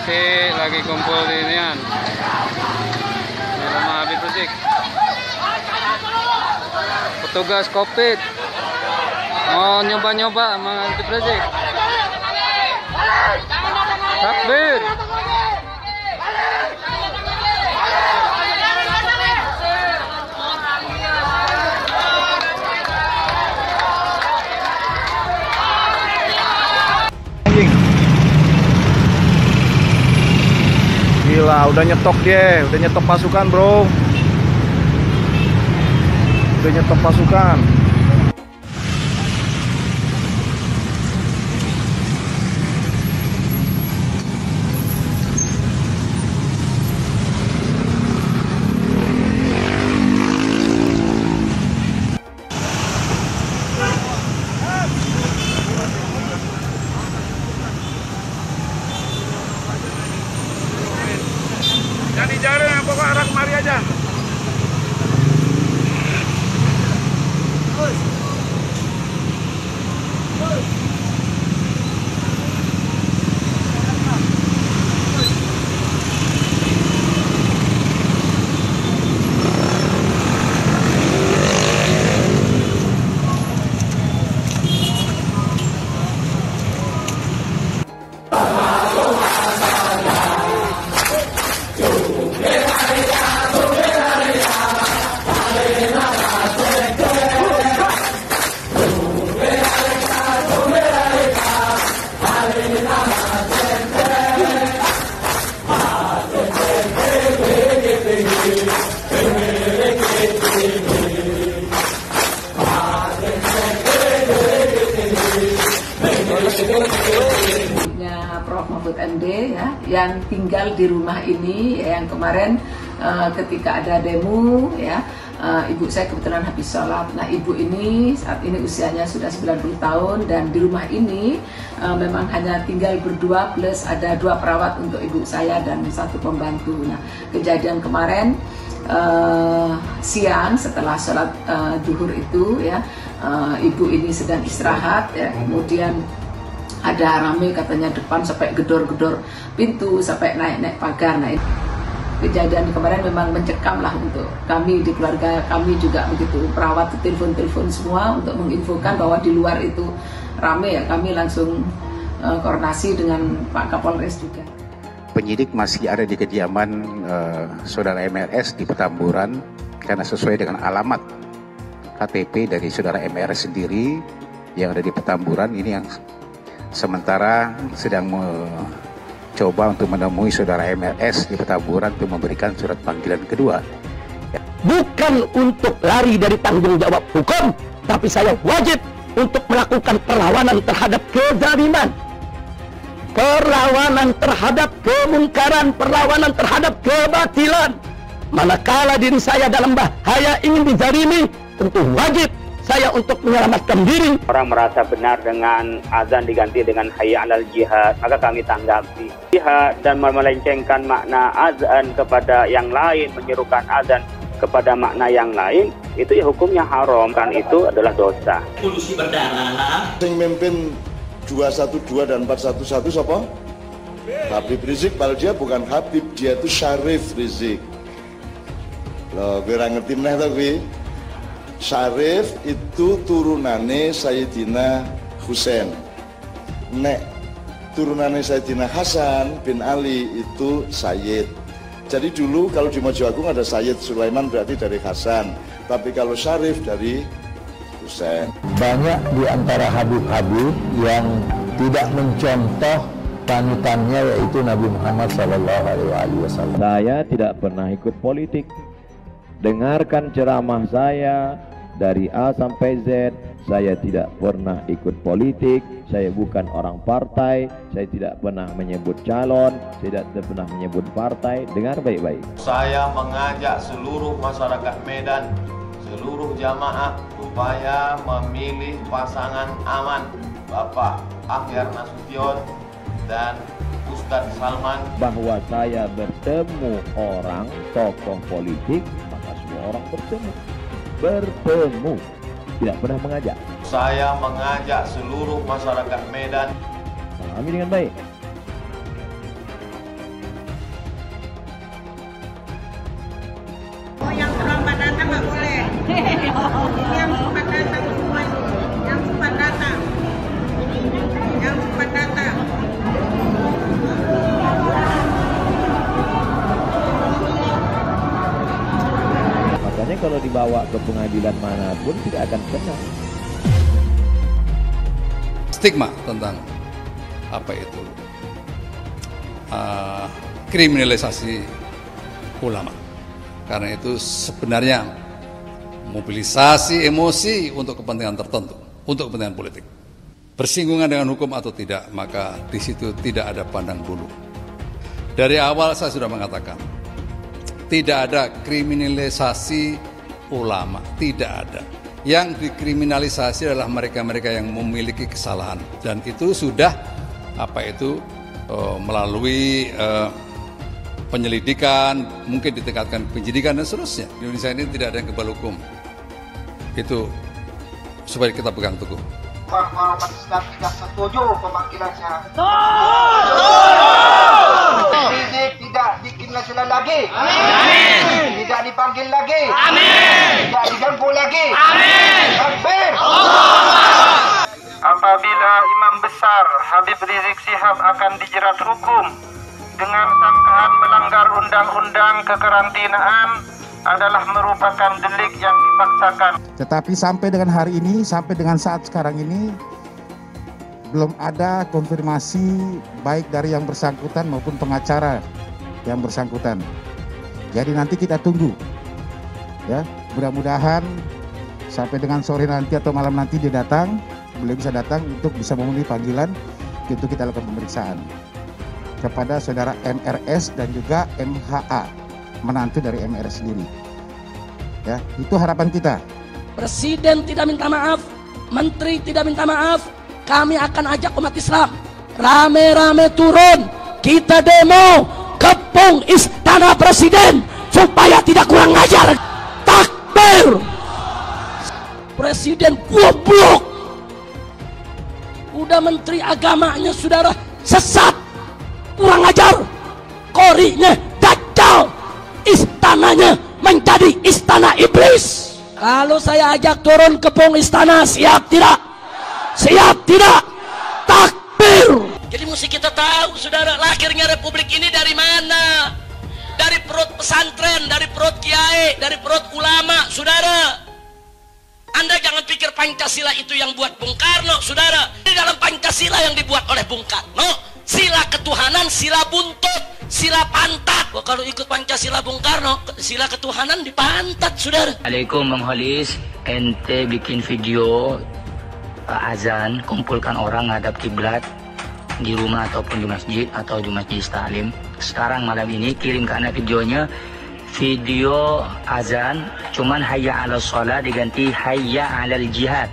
masih lagi kumpul di inian di rumah Habib Rizik. Petugas Covid mau nyoba-nyoba sama Habib Rizik. Takbir. Gila, udah nyetok dia, udah nyetok pasukan, bro. Udah nyetok pasukan. Jadi jalan pokok arah kemari aja. Prof. Mahfud MD ya, yang tinggal di rumah ini ya, yang kemarin ketika ada demo ya, ibu saya kebetulan habis sholat. Nah, ibu ini saat ini usianya sudah 90 tahun dan di rumah ini memang hanya tinggal berdua plus ada 2 perawat untuk ibu saya dan 1 pembantu. Nah, kejadian kemarin siang setelah sholat duhur itu ya, ibu ini sedang istirahat ya, kemudian ada rame katanya depan sampai gedor-gedor pintu, sampai naik-naik pagar. Nah, kejadian kemarin memang mencekam lah untuk kami di keluarga kami juga begitu. Perawat telepon-telepon semua untuk menginfokan bahwa di luar itu rame ya. Kami langsung koordinasi dengan Pak Kapolres juga. Penyidik masih ada di kediaman saudara MRS di Petamburan karena sesuai dengan alamat KTP dari saudara MRS sendiri yang ada di Petamburan ini yang sementara sedang mencoba untuk menemui saudara MRS di Petamburan untuk memberikan surat panggilan kedua. Bukan untuk lari dari tanggung jawab hukum, tapi saya wajib untuk melakukan perlawanan terhadap kezaliman, perlawanan terhadap kemungkaran, perlawanan terhadap kebatilan. Manakala diri saya dalam bahaya ingin dizalimi, tentu wajib saya untuk menyelamatkan diri. Orang merasa benar dengan azan diganti dengan hayya 'alal jihad, maka kami tanggapi jihad dan melencengkan makna azan kepada yang lain, menyerukan azan kepada makna yang lain, itu ya hukumnya haram, kan itu adalah dosa. Polusi berdarah. Yang mimpin 212 dan 411 siapa? Habib Rizik, padahal dia bukan Habib, dia itu Syarif Rizik. Loh, gue ngerti meneh to kuwi. Syarif itu turunane Sayyidina Husain. Nek turunane Sayyidina Hasan bin Ali itu Sayyid. Jadi dulu kalau di Mojoagung ada Sayyid Sulaiman berarti dari Hasan. Tapi kalau Syarif dari Husain. Banyak di antara Habib-Habib yang tidak mencontoh panutannya yaitu Nabi Muhammad SAW. Saya tidak pernah ikut politik. Dengarkan ceramah saya dari A sampai Z. Saya tidak pernah ikut politik. Saya bukan orang partai. Saya tidak pernah menyebut calon. Saya tidak pernah menyebut partai. Dengar baik-baik. Saya mengajak seluruh masyarakat Medan, seluruh jamaah supaya memilih pasangan aman, Bapak Akhyar Nasution dan Ustadz Salman. Bahwa saya bertemu orang tokoh politik, maka semua orang bertemu, tidak pernah mengajak. Saya mengajak seluruh masyarakat Medan. Pahami dengan baik. Yang sempat datang semua itu. Yang sempat datang. Yang sempat datang. Makanya kalau dibawa ke pengadilan manapun tidak akan kena. Stigma tentang apa itu kriminalisasi ulama. Karena itu sebenarnya mobilisasi emosi untuk kepentingan tertentu, untuk kepentingan politik. Bersinggungan dengan hukum atau tidak, maka di situ tidak ada pandang bulu. Dari awal saya sudah mengatakan, tidak ada kriminalisasi ulama, tidak ada. Yang dikriminalisasi adalah mereka-mereka yang memiliki kesalahan, dan itu sudah melalui penyelidikan, mungkin ditingkatkan penyidikan dan seterusnya. Di Indonesia ini tidak ada yang kebal hukum. Itu supaya kita pegang teguh. Ormas Islam tidak setuju pemanggilannya. Rizik tidak dikriminalisasi lagi. Amin. Tidak dipanggil lagi. Amin. Tidak diganggu lagi. Amin. Takbir. Apabila Imam Besar Habib Rizik Syihab akan dijerat hukum dengan sangkaan melanggar undang-undang kekarantinaan adalah merupakan delik yang dipaksakan. Tetapi sampai dengan hari ini, sampai dengan saat sekarang ini, belum ada konfirmasi baik dari yang bersangkutan maupun pengacara yang bersangkutan. Jadi nanti kita tunggu, ya. Mudah-mudahan sampai dengan sore nanti atau malam nanti dia datang, beliau bisa datang untuk bisa memenuhi panggilan, untuk kita lakukan pemeriksaan kepada saudara MRS dan juga MHA, menantu dari MRS sendiri. Ya, itu harapan kita. Presiden tidak minta maaf, menteri tidak minta maaf, kami akan ajak umat Islam rame-rame turun, kita demo kepung istana presiden supaya tidak kurang ajar. Takbir. Presiden goblok. Udah menteri agamanya saudara sesat, kurang ajar, korinya dajjal, istananya menjadi istana iblis. Kalau saya ajak turun kepung istana, siap tidak? Siap tidak? Takbir. Jadi mesti kita tahu saudara, lahirnya republik ini dari mana? Dari perut pesantren, dari perut kiai, dari perut ulama, saudara. Anda jangan pikir Pancasila itu yang buat Bung Karno, saudara. Di dalam Pancasila yang dibuat oleh Bung Karno, sila ketuhanan, sila buntut, sila pantat. Wah, kalau ikut Pancasila Bung Karno, sila ketuhanan dipantat, saudara. Assalamualaikum Bang Halis, ente bikin video azan, kumpulkan orang ngadap kiblat di rumah ataupun di masjid atau di majelis taklim. Sekarang malam ini kirim ke anak videonya, video azan cuman hayya 'alal shalah diganti hayya 'alal jihad.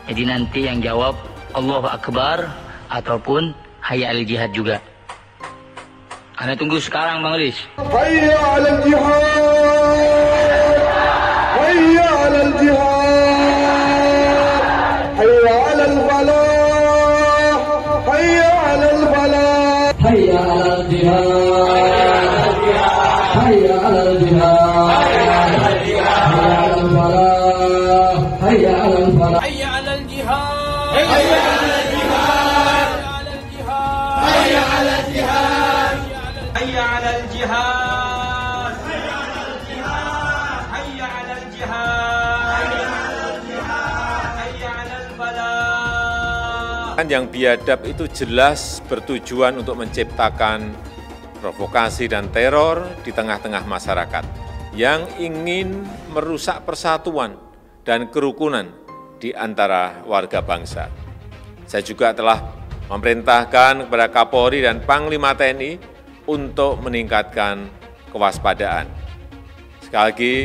Jadi nanti yang jawab Allahu Akbar ataupun hayya 'alal jihad juga. Anda tunggu sekarang Bang Halis. Hayya 'alal jihad. Hayya 'alal jihad. Hayya 'alal falah. Hayya 'alal falah. Hayya 'alal jihad. Hayya 'alal jihad. Hayya 'alal falah. Hayya 'alal jihad. Hayya 'alal jihad. Hayya 'alal jihad. Hayya 'alal jihad. Hayya 'alal jihad. Hayya 'alal jihad. Hayya 'alal falah. Yang biadab itu jelas bertujuan untuk menciptakan provokasi dan teror di tengah-tengah masyarakat yang ingin merusak persatuan dan kerukunan di antara warga bangsa. Saya juga telah memerintahkan kepada Kapolri dan Panglima TNI untuk meningkatkan kewaspadaan. Sekali lagi,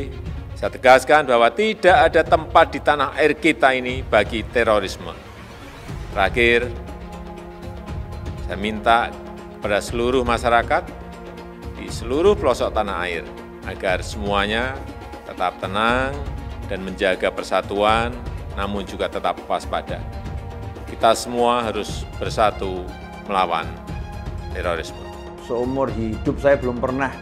saya tegaskan bahwa tidak ada tempat di tanah air kita ini bagi terorisme. Terakhir, saya minta kepada seluruh masyarakat di seluruh pelosok tanah air agar semuanya tetap tenang dan menjaga persatuan, namun juga tetap waspada. Kita semua harus bersatu melawan terorisme. Seumur hidup saya belum pernah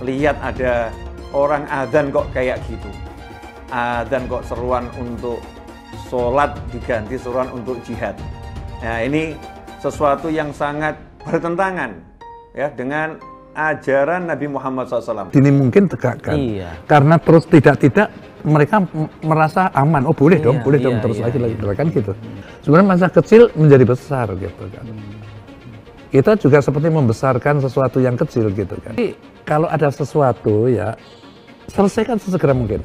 lihat ada orang azan kok kayak gitu. adzan kok seruan untuk sholat diganti seruan untuk jihad. Nah, ini sesuatu yang sangat bertentangan ya dengan ajaran Nabi Muhammad SAW. Ini mungkin tegakkan, karena terus tidak mereka merasa aman. Oh boleh dong, boleh dong terus lagi kan gitu. Sebenarnya masa kecil menjadi besar gitu kan. Kita juga seperti membesarkan sesuatu yang kecil gitu kan. Jadi, kalau ada sesuatu ya selesaikan sesegera mungkin.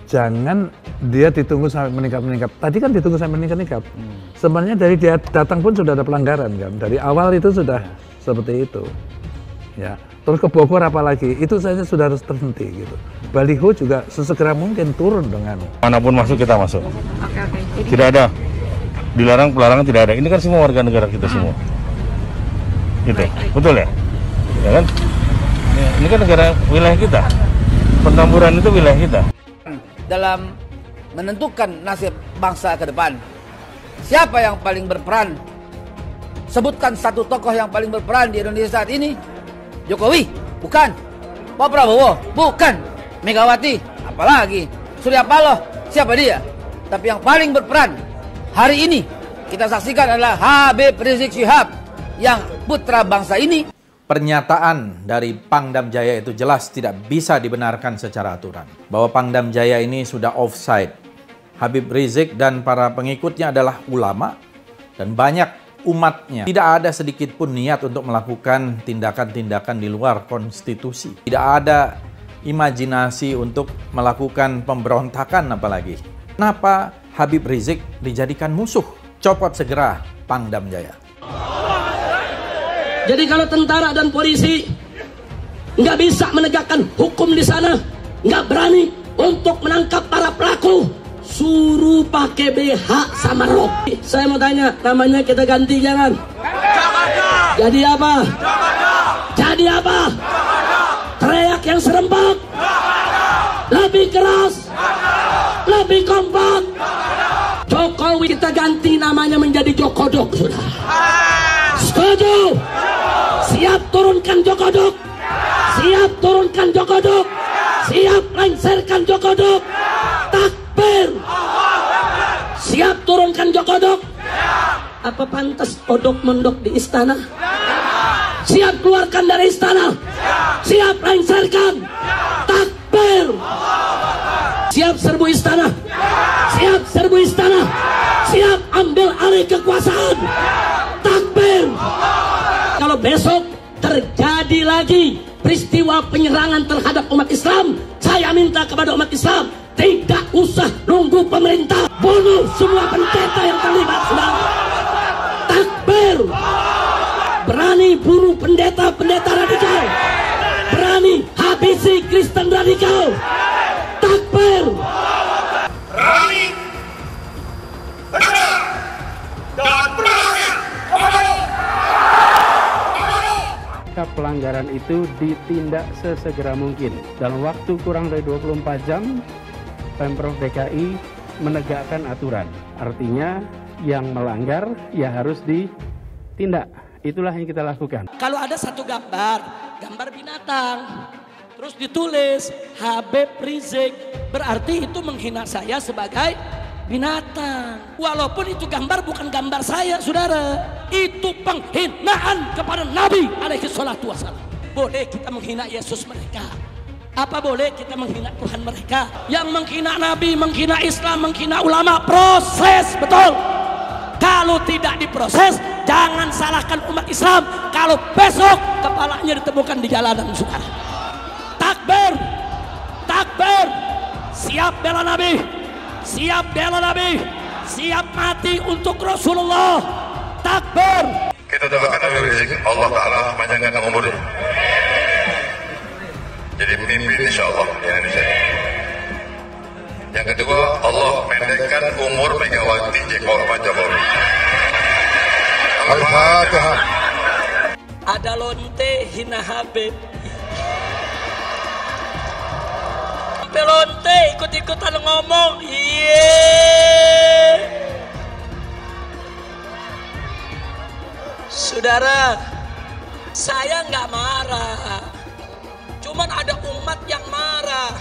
Jangan dia ditunggu sampai meningkat. Tadi kan ditunggu sampai meningkat. Sebenarnya dari dia datang pun sudah ada pelanggaran kan. Dari awal itu sudah seperti itu. Ya. Terus ke Bogor apalagi, itu saja sudah harus terhenti gitu. Baliho juga sesegera mungkin turun dengan. Manapun masuk kita masuk. Tidak ada dilarang, pelarangan tidak ada. Ini kan semua warga negara kita semua. Gitu. Betul ya? Ya kan? Ini kan negara wilayah kita. Petamburan itu wilayah kita. Dalam menentukan nasib bangsa ke depan, siapa yang paling berperan? Sebutkan satu tokoh yang paling berperan di Indonesia saat ini. Jokowi? Bukan. Pak Prabowo? Bukan. Megawati? Apalagi? Surya Paloh? Siapa dia? Tapi yang paling berperan hari ini kita saksikan adalah Habib Rizik Syihab, yang putra bangsa ini. Pernyataan dari Pangdam Jaya itu jelas tidak bisa dibenarkan secara aturan. Bahwa Pangdam Jaya ini sudah offside. Habib Rizik dan para pengikutnya adalah ulama dan banyak umatnya. Tidak ada sedikit pun niat untuk melakukan tindakan-tindakan di luar konstitusi. Tidak ada imajinasi untuk melakukan pemberontakan apalagi. Kenapa Habib Rizik dijadikan musuh? Copot segera Pangdam Jaya. Jadi kalau tentara dan polisi nggak bisa menegakkan hukum di sana, nggak berani untuk menangkap para pelaku, suruh pakai BH sama rok. Saya mau tanya, namanya kita ganti jangan? Jadi apa? Jadi apa? Teriak yang serempak, lebih keras, lebih kompak. Jokowi kita ganti namanya menjadi Jokodok, sudah. Setuju? Siap turunkan Jokodok. Siap turunkan Jokodok. Siap lengserkan Jokodok. Takbir. Siap turunkan Jokodok. Apa pantas odok mondok di istana? Siap keluarkan dari istana. Siap lengserkan. Takbir. Siap serbu istana. Siap serbu istana. Siap ambil alih kekuasaan. Takbir. Kalau besok terjadi lagi peristiwa penyerangan terhadap umat Islam, saya minta kepada umat Islam tidak usah nunggu pemerintah, bunuh semua pendeta yang terlibat, saudara. Takbir. Berani bunuh pendeta-pendeta radikal, berani habisi Kristen radikal. Takbir. Berani, benar, dan berani. Pelanggaran itu ditindak sesegera mungkin. Dalam waktu kurang dari 24 jam, Pemprov DKI menegakkan aturan. Artinya yang melanggar ya harus ditindak. Itulah yang kita lakukan. Kalau ada satu gambar binatang, terus ditulis Habib Rizik, berarti itu menghina saya sebagai binatang. Walaupun itu gambar bukan gambar saya, saudara. Itu penghinaan kepada Nabi alaihi salatu wassalam. Boleh kita menghina Yesus mereka, apa boleh kita menghina Tuhan mereka? Yang menghina Nabi, menghina Islam, menghina ulama, proses, betul. Kalau tidak diproses, jangan salahkan umat Islam kalau besok kepalanya ditemukan di jalanan, saudara. Takbir. Takbir. Siap bela Nabi. Siap bela Nabi. Siap mati untuk Rasulullah. Takbir. Kita doakan Habib Rizik, Allah Ta'ala panjangkan umurnya. Jadi pemimpin insya Allah di Indonesia. Yang kedua, Allah pendekkan umur Megawati Pak Jokowi. Al-Fatihah. Ada lonte hina Habib. Sampai lonte ikut-ikutan ngomong. Saudara, saya nggak marah. Cuman ada umat yang marah.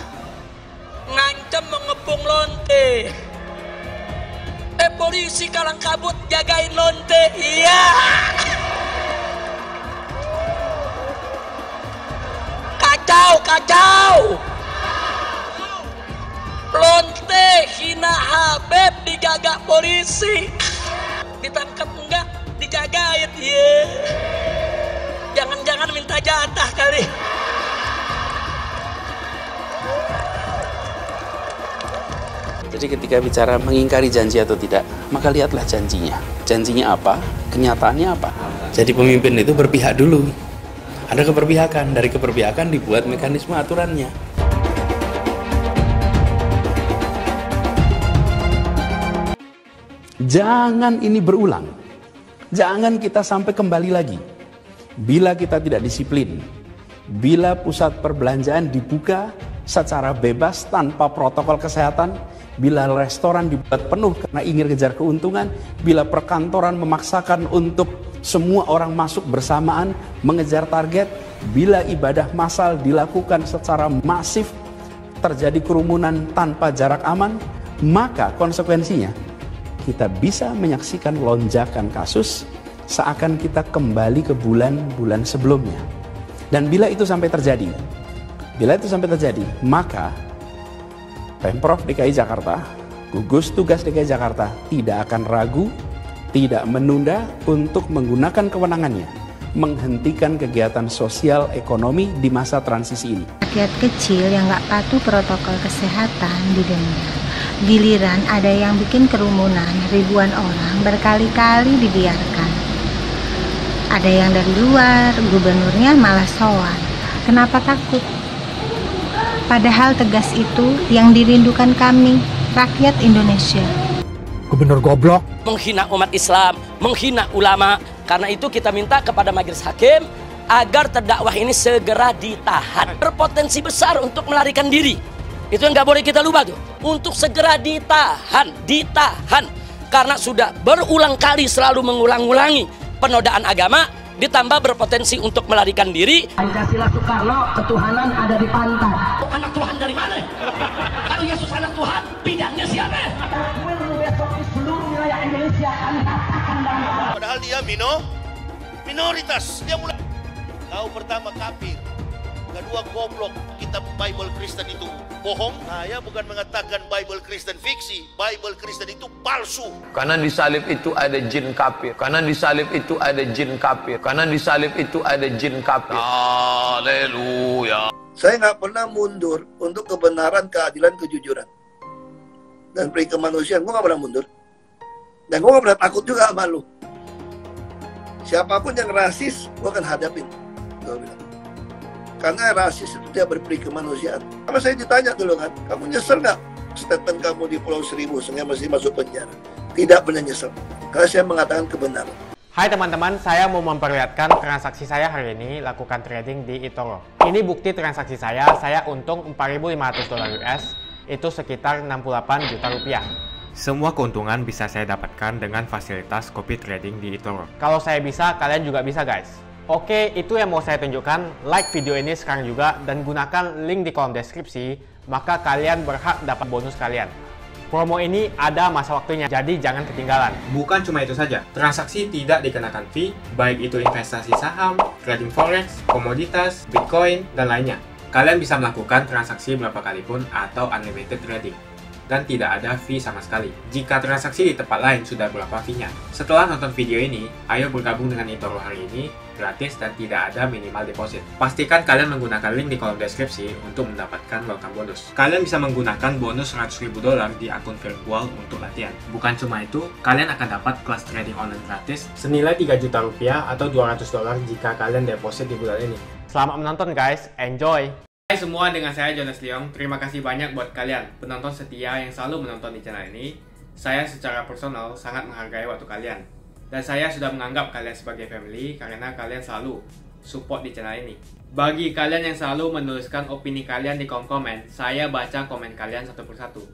Ngancam kampung lonte. Polisi kalang kabut jagain lonte. Iya. Kacau. Lonte hina Habib dijaga polisi. Ditangkap enggak? Dijagain. Iya. Jangan-jangan minta jatah kali. Jadi ketika bicara mengingkari janji atau tidak, maka lihatlah janjinya. Janjinya apa? Kenyataannya apa? Jadi pemimpin itu berpihak dulu. Ada keberpihakan, dari keberpihakan dibuat mekanisme aturannya. Jangan ini berulang. Jangan kita sampai kembali lagi. Bila kita tidak disiplin, bila pusat perbelanjaan dibuka secara bebas tanpa protokol kesehatan, bila restoran dibuat penuh karena ingin kejar keuntungan, bila perkantoran memaksakan untuk semua orang masuk bersamaan mengejar target, bila ibadah massal dilakukan secara masif, terjadi kerumunan tanpa jarak aman, maka konsekuensinya kita bisa menyaksikan lonjakan kasus seakan kita kembali ke bulan-bulan sebelumnya. Dan bila itu sampai terjadi, maka Pemprov DKI Jakarta, gugus tugas DKI Jakarta tidak akan ragu, tidak menunda untuk menggunakan kewenangannya, menghentikan kegiatan sosial ekonomi di masa transisi ini. Rakyat kecil yang nggak patuh protokol kesehatan didenda. Giliran ada yang bikin kerumunan ribuan orang berkali-kali dibiarkan. Ada yang dari luar, gubernurnya malah sowan. Kenapa takut? Padahal tegas itu yang dirindukan kami, rakyat Indonesia. Gubernur goblok. Menghina umat Islam, menghina ulama. Karena itu kita minta kepada majelis hakim agar terdakwah ini segera ditahan. Berpotensi besar untuk melarikan diri. Itu yang nggak boleh kita lupa tuh. Untuk segera ditahan. Karena sudah berulang kali selalu mengulang-ulangi penodaan agama, ditambah berpotensi untuk melarikan diri. Pancasila Soekarno, ketuhanan ada di pantai. Anak Tuhan dari mana? Kalau Yesus anak Tuhan, bidangnya siapa? Besok di seluruh wilayah Indonesia kami katakan dan padahal dia minoritas. Dia mulai tahu pertama kafir, kedua goblok. Kitab Bible Kristen itu bohong. Saya bukan mengatakan Bible Kristen fiksi. Bible Kristen itu palsu. Karena di salib itu ada jin kafir. Karena di salib itu ada jin kafir. Karena di salib itu ada jin kafir. Haleluya. Saya nggak pernah mundur untuk kebenaran, keadilan, kejujuran. Dan peri kemanusiaan, gue nggak pernah mundur. Dan gue nggak pernah takut juga sama lu. Siapapun yang rasis, gue akan hadapin. Gue bilang. Karena rasis itu dia berperi kemanusiaan. Kalau saya ditanya dulu kan, kamu nyesel nggak statement kamu di Pulau Seribu sehingga masih masuk penjara? Tidak pernah nyesel. Karena saya mengatakan kebenaran. Hai teman-teman, saya mau memperlihatkan transaksi saya hari ini lakukan trading di eToro. Ini bukti transaksi saya untung $4.500 US, itu sekitar 68 juta rupiah. Semua keuntungan bisa saya dapatkan dengan fasilitas copy trading di eToro. Kalau saya bisa, kalian juga bisa guys. Oke, itu yang mau saya tunjukkan. Like video ini sekarang juga dan gunakan link di kolom deskripsi, maka kalian berhak dapat bonus kalian. Promo ini ada masa waktunya, jadi jangan ketinggalan. Bukan cuma itu saja, transaksi tidak dikenakan fee, baik itu investasi saham, trading forex, komoditas, bitcoin, dan lainnya. Kalian bisa melakukan transaksi berapa kali pun atau unlimited trading. Dan tidak ada fee sama sekali. Jika transaksi di tempat lain sudah berapa fee-nya. Setelah nonton video ini, ayo bergabung dengan eToro hari ini, gratis dan tidak ada minimal deposit. Pastikan kalian menggunakan link di kolom deskripsi untuk mendapatkan welcome bonus. Kalian bisa menggunakan bonus $100.000 di akun virtual untuk latihan. Bukan cuma itu, kalian akan dapat kelas trading online gratis senilai 3 juta rupiah atau $200 jika kalian deposit di bulan ini. Selamat menonton guys, enjoy! Hai semua, dengan saya Jonas Leong. Terima kasih banyak buat kalian penonton setia yang selalu menonton di channel ini. Saya secara personal sangat menghargai waktu kalian. Dan saya sudah menganggap kalian sebagai family karena kalian selalu support di channel ini. Bagi kalian yang selalu menuliskan opini kalian di kolom komen, saya baca komen kalian satu persatu.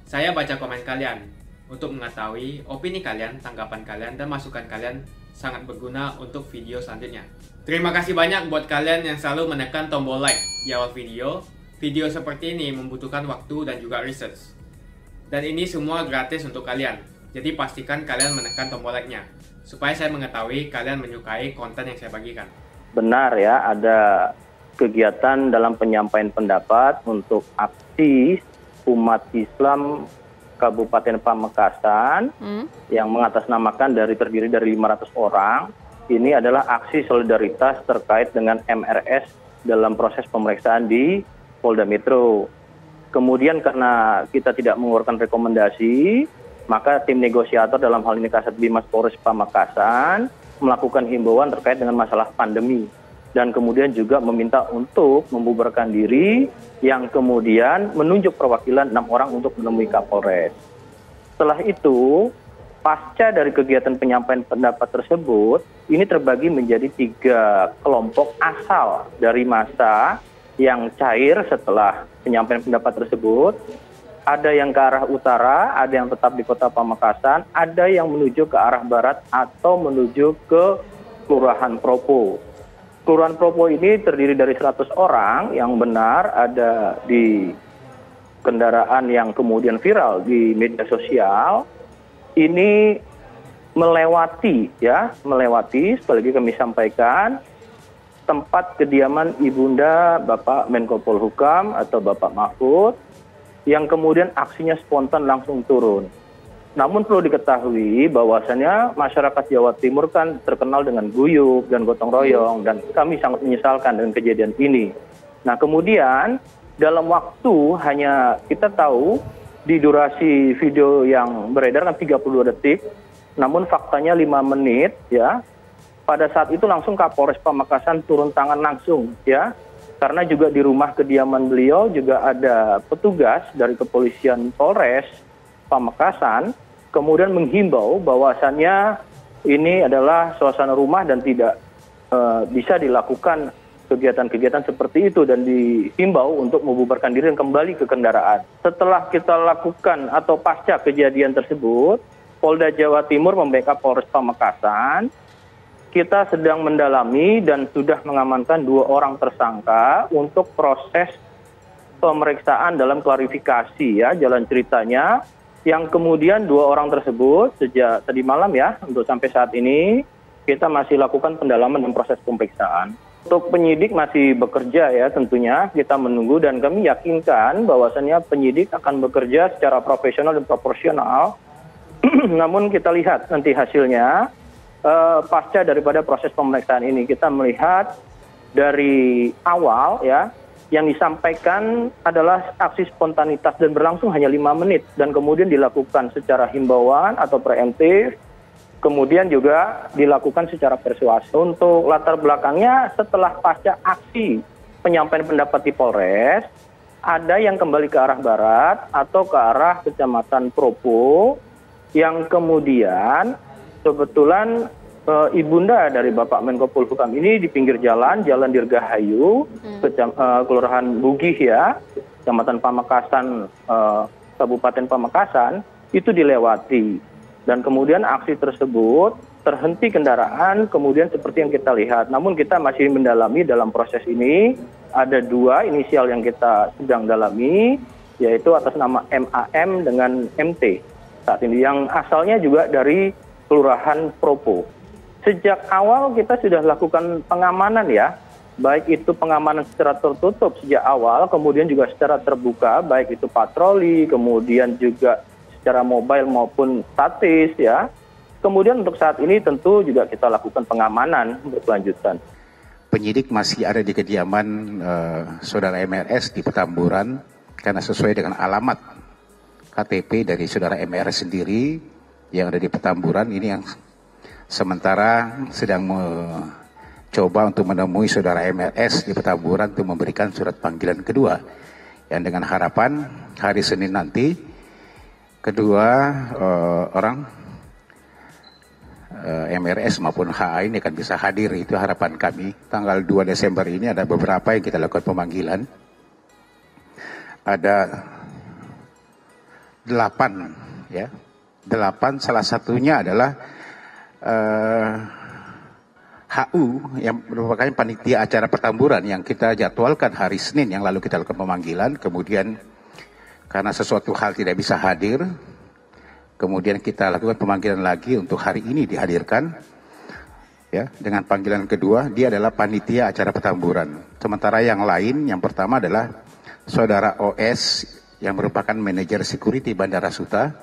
Saya baca komen kalian untuk mengetahui opini kalian, tanggapan kalian, dan masukan kalian sangat berguna untuk video selanjutnya. Terima kasih banyak buat kalian yang selalu menekan tombol like di awal video. Video seperti ini membutuhkan waktu dan juga research. Dan ini semua gratis untuk kalian. Jadi pastikan kalian menekan tombol like-nya supaya saya mengetahui kalian menyukai konten yang saya bagikan. Benar ya, ada kegiatan dalam penyampaian pendapat untuk aksi umat Islam Kabupaten Pamekasan yang mengatasnamakan terdiri dari 500 orang. Ini adalah aksi solidaritas terkait dengan MRS dalam proses pemeriksaan di Polda Metro. Kemudian karena kita tidak mengeluarkan rekomendasi, maka tim negosiator dalam hal ini Kasat Bimas Polres Pamekasan melakukan himbauan terkait dengan masalah pandemi. Dan kemudian juga meminta untuk membubarkan diri yang kemudian menunjuk perwakilan 6 orang untuk menemui Kapolres. Setelah itu, pasca dari kegiatan penyampaian pendapat tersebut, ini terbagi menjadi 3 kelompok asal dari massa yang cair setelah penyampaian pendapat tersebut. Ada yang ke arah utara, ada yang tetap di Kota Pamekasan, ada yang menuju ke arah barat atau menuju ke Kelurahan Propo. Kelurahan Propo ini terdiri dari 100 orang yang benar ada di kendaraan yang kemudian viral di media sosial. Ini melewati sekali lagi kami sampaikan tempat kediaman Ibunda Bapak Menko Polhukam atau Bapak Mahfud yang kemudian aksinya spontan langsung turun. Namun perlu diketahui bahwasannya masyarakat Jawa Timur kan terkenal dengan guyup dan gotong royong, dan kami sangat menyesalkan dengan kejadian ini. Nah kemudian dalam waktu hanya kita tahu di durasi video yang beredar kan 32 detik, namun faktanya 5 menit ya. Pada saat itu langsung Kapolres Pamekasan turun tangan langsung ya. Karena juga di rumah kediaman beliau juga ada petugas dari kepolisian Polres Pamekasan kemudian menghimbau bahwasannya ini adalah suasana rumah dan tidak bisa dilakukan kegiatan-kegiatan seperti itu, dan dihimbau untuk membubarkan diri dan kembali ke kendaraan. Setelah kita lakukan atau pasca kejadian tersebut, Polda Jawa Timur membackup Polres Pamekasan. Kita sedang mendalami dan sudah mengamankan 2 orang tersangka untuk proses pemeriksaan dalam klarifikasi ya, jalan ceritanya. Yang kemudian 2 orang tersebut sejak tadi malam ya, untuk sampai saat ini kita masih lakukan pendalaman dan proses pemeriksaan. Untuk penyidik masih bekerja ya, tentunya kita menunggu dan kami yakinkan bahwasannya penyidik akan bekerja secara profesional dan proporsional. Namun kita lihat nanti hasilnya. Pasca daripada proses pemeriksaan ini kita melihat dari awal ya yang disampaikan adalah aksi spontanitas dan berlangsung hanya 5 menit dan kemudian dilakukan secara himbauan atau preemptif, kemudian juga dilakukan secara persuasif. Untuk latar belakangnya setelah pasca aksi penyampaian pendapat di Polres, ada yang kembali ke arah barat atau ke arah Kecamatan Propo yang kemudian kebetulan ibunda dari Bapak Menko Polhukam ini di pinggir Jalan Dirgahayu, Kelurahan Bugih ya, Kecamatan Pamekasan, Kabupaten Pamekasan, itu dilewati. Dan kemudian aksi tersebut terhenti kendaraan, kemudian seperti yang kita lihat. Namun kita masih mendalami dalam proses ini, ada 2 inisial yang kita sedang dalami, yaitu atas nama MAM dengan MT. Saat ini yang asalnya juga dari Kelurahan Propo. Sejak awal kita sudah lakukan pengamanan ya, baik itu pengamanan secara tertutup sejak awal, kemudian juga secara terbuka, baik itu patroli, kemudian juga secara mobile maupun statis ya. Kemudian untuk saat ini tentu juga kita lakukan pengamanan berkelanjutan. Penyidik masih ada di kediaman saudara MRS di Petamburan karena sesuai dengan alamat KTP dari saudara MRS sendiri yang ada di Petamburan ini yang sementara sedang mencoba untuk menemui saudara MRS di Petamburan untuk memberikan surat panggilan kedua yang dengan harapan hari Senin nanti kedua orang MRS maupun HA ini akan bisa hadir. Itu harapan kami. Tanggal 2 Desember ini ada beberapa yang kita lakukan pemanggilan. Ada 8 ya. 8 salah satunya adalah HU yang merupakan panitia acara Petamburan yang kita jadwalkan hari Senin yang lalu kita lakukan pemanggilan. Kemudian karena sesuatu hal tidak bisa hadir, kemudian kita lakukan pemanggilan lagi untuk hari ini dihadirkan. Ya, dengan panggilan kedua, dia adalah panitia acara Petamburan. Sementara yang lain, yang pertama adalah Saudara OS yang merupakan manajer security Bandara Suta.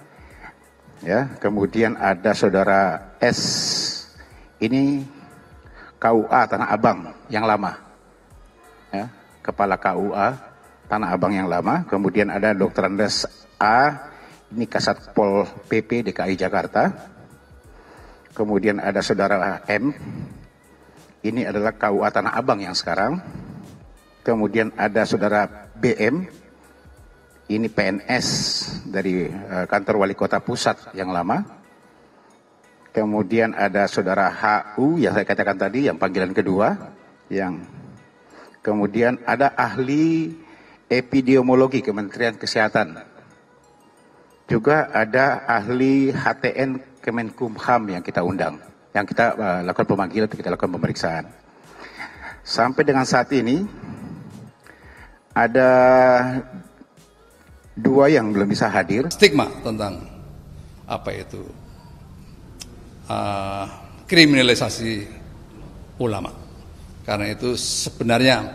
Ya, kemudian ada Saudara S, ini KUA Tanah Abang yang lama. Ya, Kepala KUA Tanah Abang yang lama. Kemudian ada Dr. Andes A, ini Kasat Pol PP DKI Jakarta. Kemudian ada Saudara M, ini adalah KUA Tanah Abang yang sekarang. Kemudian ada Saudara BM, ini PNS dari kantor Wali Kota Pusat yang lama. Kemudian ada Saudara HU yang saya katakan tadi, yang panggilan kedua. Kemudian ada ahli epidemiologi Kementerian Kesehatan. Juga ada ahli HTN Kemenkumham yang kita undang, yang kita lakukan pemanggilan, kita lakukan pemeriksaan. Sampai dengan saat ini ada 2 yang belum bisa hadir. Stigma tentang apa itu kriminalisasi ulama, karena itu sebenarnya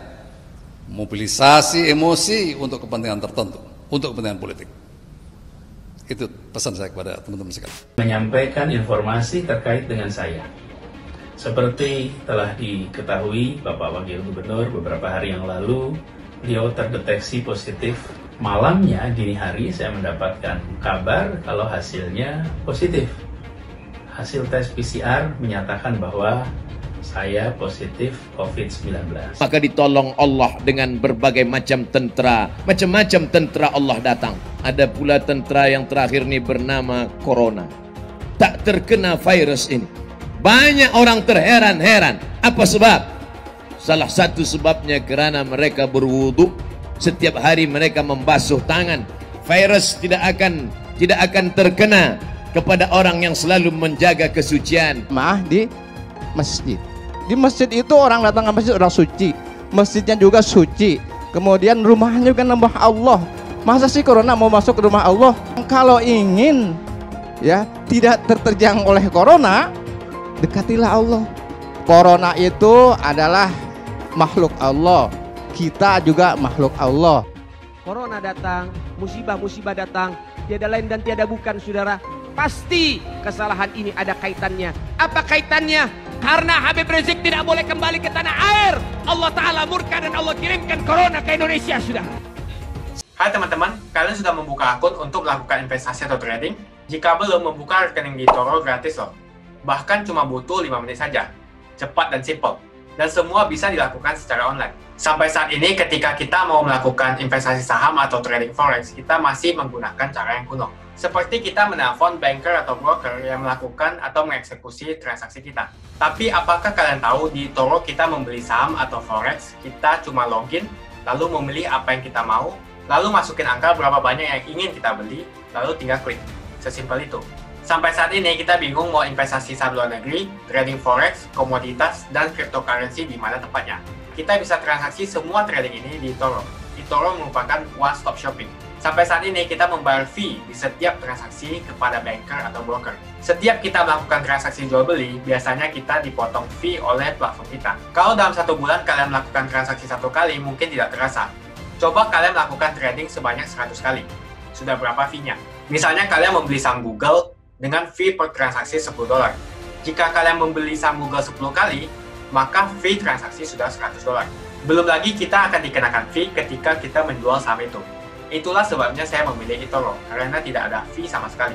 mobilisasi emosi untuk kepentingan tertentu, untuk kepentingan politik. Itu pesan saya kepada teman-teman sekalian. Menyampaikan informasi terkait dengan saya. Seperti telah diketahui Bapak Wakil Gubernur beberapa hari yang lalu, beliau terdeteksi positif. Malamnya, dini hari saya mendapatkan kabar kalau hasilnya positif. Hasil tes PCR menyatakan bahwa saya positif COVID-19. Maka ditolong Allah dengan berbagai macam tentera. Macam-macam tentera Allah datang. Ada pula tentera yang terakhir ini bernama Corona. Tak terkena virus ini. Banyak orang terheran-heran. Apa sebab? Salah satu sebabnya kerana mereka berwudu. Setiap hari mereka membasuh tangan. Virus tidak akan terkena kepada orang yang selalu menjaga kesucian. Maaf di masjid. Di masjid itu orang datang ke masjid orang suci, masjidnya juga suci, kemudian rumahnya juga nambah Allah. Masa sih corona mau masuk ke rumah Allah? Kalau ingin ya tidak terterjang oleh corona, dekatilah Allah. Corona itu adalah makhluk Allah, kita juga makhluk Allah. Corona datang, musibah-musibah datang, tiada lain dan tiada bukan, saudara. Pasti kesalahan ini ada kaitannya. Apa kaitannya? Karena Habib Rizik tidak boleh kembali ke tanah air. Allah Ta'ala murka dan Allah kirimkan corona ke Indonesia, sudah. Hai teman-teman, kalian sudah membuka akun untuk melakukan investasi atau trading? Jika belum, membuka rekening di Toro gratis loh. Bahkan cuma butuh 5 menit saja. Cepat dan simple. Dan semua bisa dilakukan secara online. Sampai saat ini ketika kita mau melakukan investasi saham atau trading forex, kita masih menggunakan cara yang kuno. Seperti kita menelpon banker atau broker yang melakukan atau mengeksekusi transaksi kita. Tapi apakah kalian tahu di Toro kita membeli saham atau forex, kita cuma login, lalu memilih apa yang kita mau, lalu masukin angka berapa banyak yang ingin kita beli, lalu tinggal klik. Sesimpel itu. Sampai saat ini kita bingung mau investasi saham luar negeri, trading forex, komoditas, dan cryptocurrency di mana tepatnya. Kita bisa transaksi semua trading ini di Toro. eToro merupakan one-stop shopping. Sampai saat ini kita membayar fee di setiap transaksi kepada banker atau broker. Setiap kita melakukan transaksi jual beli, biasanya kita dipotong fee oleh platform kita. Kalau dalam 1 bulan kalian melakukan transaksi 1 kali, mungkin tidak terasa. Coba kalian melakukan trading sebanyak 100 kali. Sudah berapa fee-nya? Misalnya kalian membeli saham Google dengan fee per transaksi $10. Jika kalian membeli saham Google 10 kali, maka fee transaksi sudah $100. Belum lagi kita akan dikenakan fee ketika kita menjual saham itu. Itulah sebabnya saya memilih eToro, karena tidak ada fee sama sekali.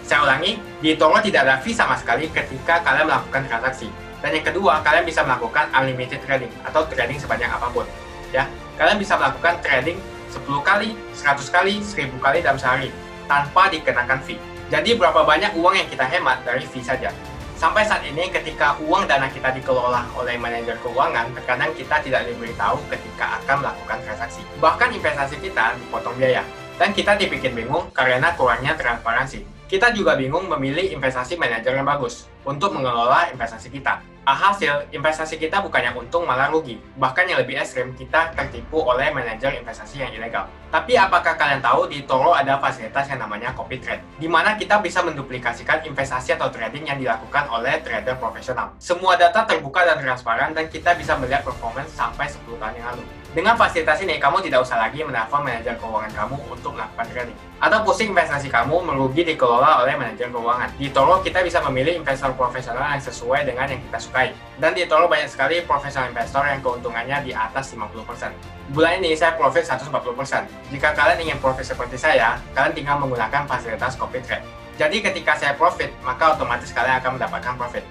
Saya ulangi, di eToro tidak ada fee sama sekali ketika kalian melakukan transaksi. Dan yang kedua, kalian bisa melakukan unlimited trading atau trading sebanyak apapun. Ya, kalian bisa melakukan trading 10 kali, 100 kali, 1000 kali dalam sehari tanpa dikenakan fee. Jadi berapa banyak uang yang kita hemat dari fee saja. Sampai saat ini ketika uang dana kita dikelola oleh manajer keuangan, terkadang kita tidak diberitahu ketika akan melakukan transaksi. Bahkan investasi kita dipotong biaya. Dan kita dibikin bingung karena kurangnya transparansi. Kita juga bingung memilih investasi manajer yang bagus untuk mengelola investasi kita. Alhasil, investasi kita bukannya untung malah rugi. Bahkan yang lebih ekstrim, kita tertipu oleh manajer investasi yang ilegal. Tapi apakah kalian tahu di eToro ada fasilitas yang namanya copy trade, di mana kita bisa menduplikasikan investasi atau trading yang dilakukan oleh trader profesional. Semua data terbuka dan transparan dan kita bisa melihat performance sampai 10 tahun yang lalu. Dengan fasilitas ini, kamu tidak usah lagi menelpon manajer keuangan kamu untuk melakukan trading. Atau pusing investasi kamu merugi dikelola oleh manajer keuangan. Di eToro, kita bisa memilih investor profesional yang sesuai dengan yang kita sukai. Dan di eToro banyak sekali profesional investor yang keuntungannya di atas 50%. Bulan ini saya profit 140%. Jika kalian ingin profit seperti saya, kalian tinggal menggunakan fasilitas copy trade. Jadi ketika saya profit, maka otomatis kalian akan mendapatkan profit.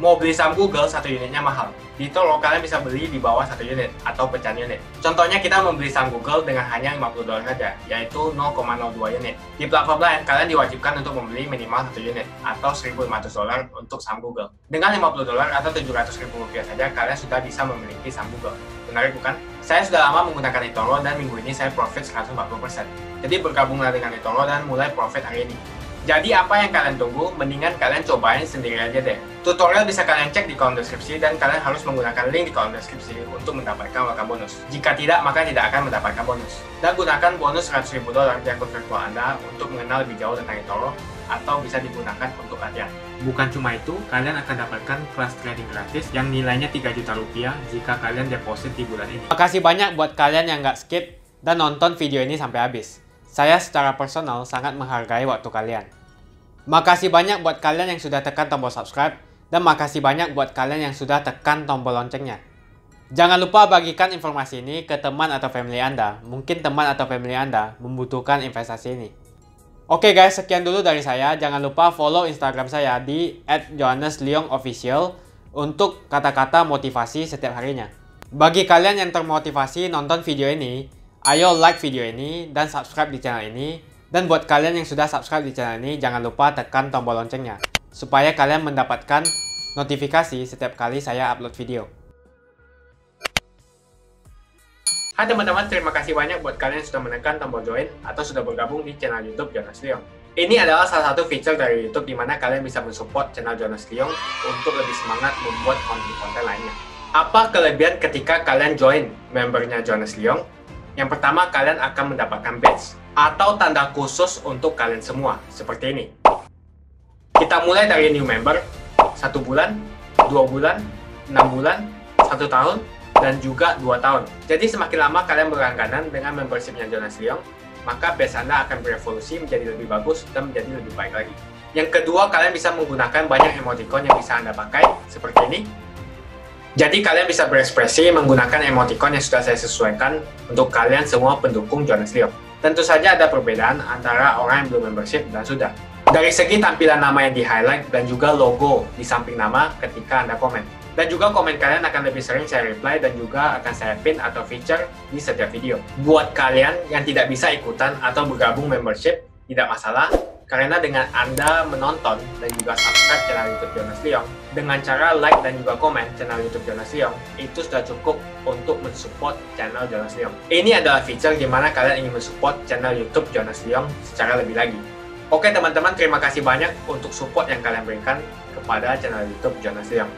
Mau beli saham Google, 1 unitnya mahal. Di eToro, kalian bisa beli di bawah 1 unit atau pecahan unit. Contohnya kita membeli saham Google dengan hanya $50 saja, yaitu 0,02 unit. Di platform lain, kalian diwajibkan untuk membeli minimal 1 unit atau $1.500 untuk saham Google. Dengan $50 atau Rp700.000 saja, kalian sudah bisa memiliki saham Google. Menarik bukan? Saya sudah lama menggunakan eToro dan minggu ini saya profit 140%. Jadi bergabunglah dengan eToro dan mulai profit hari ini. Jadi apa yang kalian tunggu, mendingan kalian cobain sendiri aja deh. Tutorial bisa kalian cek di kolom deskripsi dan kalian harus menggunakan link di kolom deskripsi untuk mendapatkan welcome bonus. Jika tidak, maka tidak akan mendapatkan bonus. Dan gunakan bonus $100.000 di akun virtual Anda untuk mengenal lebih jauh tentang eToro atau bisa digunakan untuk latihan. Bukan cuma itu, kalian akan dapatkan kelas trading gratis yang nilainya Rp3 juta jika kalian deposit di bulan ini. Makasih banyak buat kalian yang nggak skip dan nonton video ini sampai habis. Saya secara personal sangat menghargai waktu kalian. Makasih banyak buat kalian yang sudah tekan tombol subscribe, dan makasih banyak buat kalian yang sudah tekan tombol loncengnya. Jangan lupa bagikan informasi ini ke teman atau family Anda. Mungkin teman atau family Anda membutuhkan investasi ini. Oke guys, sekian dulu dari saya. Jangan lupa follow Instagram saya di @johannesleongofficial untuk kata-kata motivasi setiap harinya. Bagi kalian yang termotivasi nonton video ini, ayo like video ini dan subscribe di channel ini. Dan buat kalian yang sudah subscribe di channel ini, jangan lupa tekan tombol loncengnya supaya kalian mendapatkan notifikasi setiap kali saya upload video. Hai teman-teman, terima kasih banyak buat kalian yang sudah menekan tombol join atau sudah bergabung di channel YouTube Jonas Leong. Ini adalah salah satu feature dari YouTube di mana kalian bisa mensupport channel Jonas Leong untuk lebih semangat membuat konten-konten lainnya. Apa kelebihan ketika kalian join membernya Jonas Leong? Yang pertama, kalian akan mendapatkan badge atau tanda khusus untuk kalian semua, seperti ini. Kita mulai dari new member, 1 bulan, 2 bulan, 6 bulan, 1 tahun, dan juga 2 tahun. Jadi semakin lama kalian berlangganan dengan membershipnya Jonas Leong, maka badge Anda akan berevolusi menjadi lebih bagus dan menjadi lebih baik lagi. Yang kedua, kalian bisa menggunakan banyak emoticon yang bisa Anda pakai, seperti ini. Jadi kalian bisa berekspresi menggunakan emoticon yang sudah saya sesuaikan untuk kalian semua pendukung Jonas Leong. Tentu saja ada perbedaan antara orang yang belum membership dan sudah. Dari segi tampilan nama yang di-highlight dan juga logo di samping nama ketika Anda komen. Dan juga komen kalian akan lebih sering saya reply dan juga akan saya pin atau feature di setiap video. Buat kalian yang tidak bisa ikutan atau bergabung membership, tidak masalah. Karena dengan Anda menonton dan juga subscribe channel YouTube Jonas Leong, dengan cara like dan juga komen channel YouTube Jonas Leong, itu sudah cukup untuk mensupport channel Jonas Leong. Ini adalah feature di mana kalian ingin mensupport channel YouTube Jonas Leong secara lebih lagi. Oke teman-teman, terima kasih banyak untuk support yang kalian berikan kepada channel YouTube Jonas Leong.